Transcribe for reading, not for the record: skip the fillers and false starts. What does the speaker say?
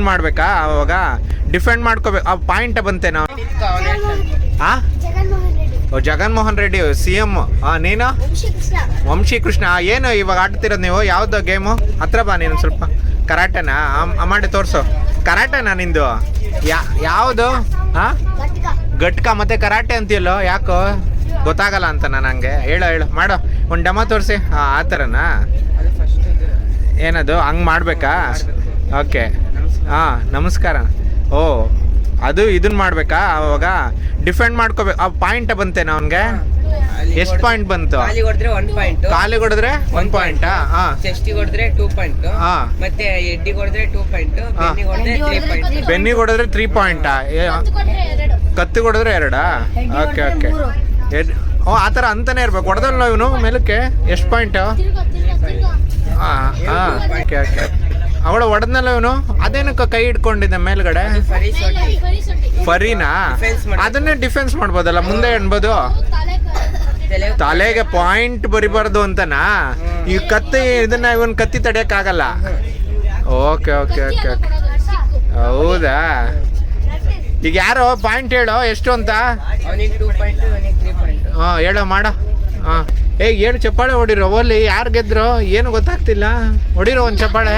ಮಾಡ್ಬೇಕಾ ಅವಾಗ ಡಿಫೆಂಡ್ ಮಾಡ್ಕೋಬೇಕು. ಆ ಪಾಯಿಂಟ್ ಬಂತೆ ನಾವು. ಹಾಂ, ಜಗನ್ಮೋಹನ್ ರೆಡ್ಡಿ CM. ನೀನು ವಂಶಿ ಕೃಷ್ಣ. ಏನು ಇವಾಗ ಆಡ್ತಿರೋದು ನೀವು? ಯಾವ್ದು ಗೇಮು? ಹತ್ರ ಬಾ ನೀನು ಸ್ವಲ್ಪ. ಕರಾಟೆನಾ? ಮಾಡಿ ತೋರಿಸು. ಕರಾಟೆನಾ ನಿಂದು? ಯಾವುದು? ಹಾಂ, ಗಟ್ಕ ಮತ್ತೆ ಕರಾಟೆ ಅಂತೀಯಲ್ಲೋ, ಯಾಕೋ ಗೊತ್ತಾಗಲ್ಲ ಅಂತ ನನಗೆ. ಹೇಳು ಮಾಡೋ, ಒಂದು ಡೆಮೋ ತೋರಿಸಿ. ಆ ಥರನಾ? ಏನದು ಹಂಗೆ ಮಾಡಬೇಕಾ? ಓಕೆ. ಹಾಂ, ನಮಸ್ಕಾರ. ಓ, ಅದು ಇದನ್ನ ಮಾಡಬೇಕಾ ಅವಾಗ ಡಿಫೆಂಡ್ ಮಾಡ್ಕೋಬೇಕು. ಆ ಪಾಯಿಂಟ್ ಬಂತೇನ ಅವನಿಗೆ? ಎಷ್ಟು ಪಾಯಿಂಟ್ ಬಂತು? ಕಾಲಿಗೆ ಹೊಡೆದ್ರೆ 1 ಪಾಯಿಂಟ್, ಕಾಲಿಗೆ ಹೊಡೆದ್ರೆ 1 ಪಾಯಿಂಟಾ? ಹಾಂ, ಚೆಸ್ಟಿಗೆ ಹೊಡೆದ್ರೆ 2 ಪಾಯಿಂಟ್, ಹಾಂ, ಮತ್ತೆ ಹೆಡ್ಡಿಗೆ ಹೊಡೆದ್ರೆ 2 ಪಾಯಿಂಟ್, ಬೆನ್ನಿಗೆ ಹೊಡೆದ್ರೆ 3 ಪಾಯಿಂಟ್. ಬೆನ್ನಿಗೆ ಹೊಡೆದ್ರೆ 3 ಪಾಯಿಂಟಾ? ಕತ್ತಿಗೆ ಹೊಡೆದ್ರೆ 2? Okay okay. ಆ ಥರ ಅಂತಾನೆ ಇರ್ಬೇಕು. ಹೊಡೆದಲ್ಲ ಇವನು ಮೇಲಕ್ಕೆ ಎಷ್ಟು ಪಾಯಿಂಟು? ಹಾಂ ಹಾಂ, ಓಕೆ ಓಕೆ. ಅವಳು ಹೊಡೆದ್ನಲ್ಲ ಇವನು, ಅದೇನಕ್ಕೆ ಕೈ ಹಿಡ್ಕೊಂಡಿದ್ದ ಮೇಲ್ಗಡೆ? ಫರೀನಾ? ಅದನ್ನೇ ಡಿಫೆನ್ಸ್ ಮಾಡ್ಬೋದಲ್ಲ, ಮುಂದೆ ಅನ್ಬೋದು. ತಲೆಗೆ ಪಾಯಿಂಟ್ ಬರಿಬಾರ್ದು ಅಂತನಾ? ಈ ಕತ್ತಿ ಇದನ್ನ ಇವನ್ ಕತ್ತಿ ತಡೆಯಕ್ಕಾಗಲ್ಲ. Okay okay okay okay. ಹೌದಾ? ಈಗ ಯಾರೋ ಪಾಯಿಂಟ್ ಹೇಳೋ ಎಷ್ಟು ಅಂತ. ಹಾಂ, ಹೇಳೋ ಮಾಡೋ. ಹಾಂ, ಹೇಳು ಚಪ್ಪಾಳೆ ಹೊಡಿರೋ. ಓಲಿ ಯಾರು ಗೆದ್ರು ಏನು ಗೊತ್ತಾಗ್ತಿಲ್ಲ. ಹೊಡಿರೋ ಒಂದು ಚಪ್ಪಾಳೆ.